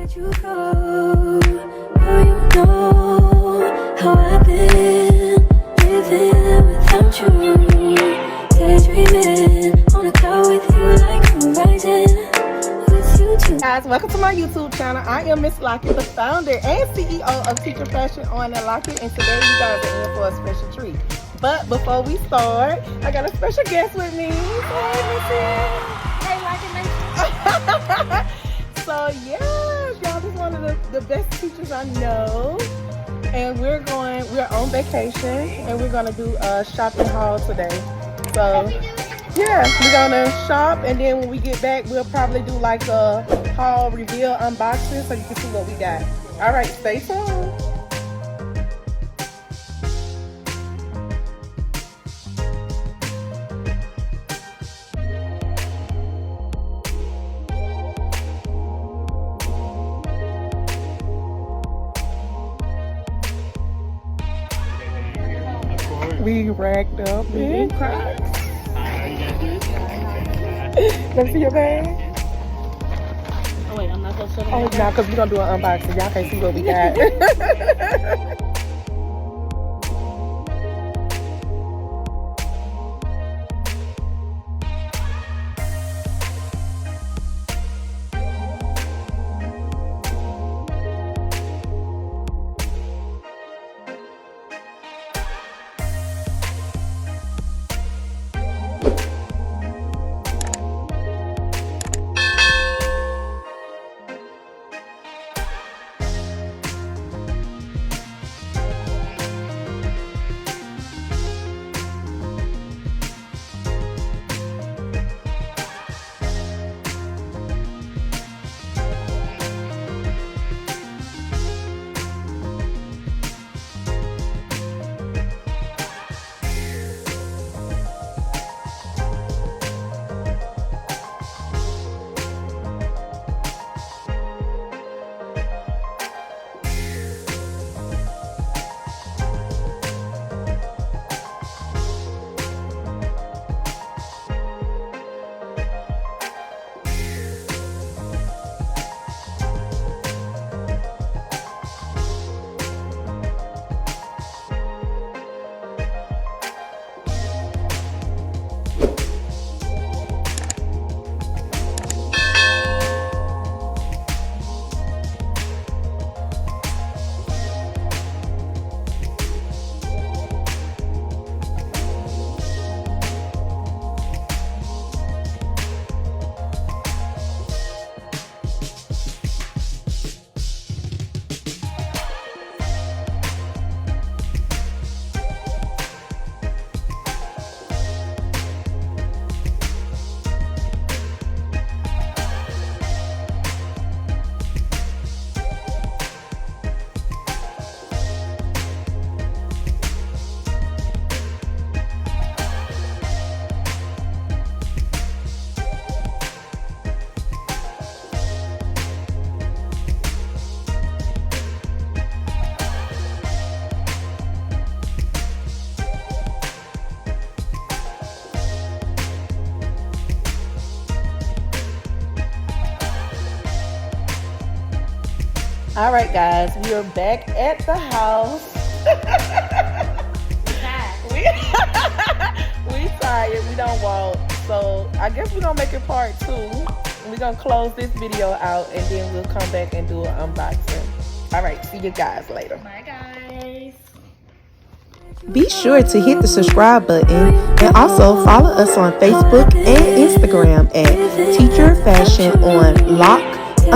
let you go. Oh, you know how I've been living without you. Daydreaming on a cloud with you like horizon. With you too. Guys, welcome to my YouTube channel. I am Miss Lockett, the founder and CEO of Teacher Fashion on Lockett, and today you guys are in for a special treat. But before we start, I got a special guest with me. Hey, Missy. Hey, Lockett. So yeah, y'all is one of the best teachers I know, and we're on vacation, and we're gonna do a shopping haul today. So yeah, we're gonna shop, and then when we get back, we'll probably do like a haul reveal unboxing so you can see what we got. All right, stay tuned. We racked up in Crocs. Let me see your bag. Oh wait, I'm not supposed to. Oh, it's not, because we're gonna do an unboxing. Y'all can't see what we got. All right, guys, we are back at the house. We tired. We don't walk, so I guess we're gonna make it part 2. We're gonna close this video out, and then we'll come back and do an unboxing. All right, see you guys later. Bye, guys. Be sure to hit the subscribe button and also follow us on Facebook and Instagram at Teacher Fashion on Lock_ETT.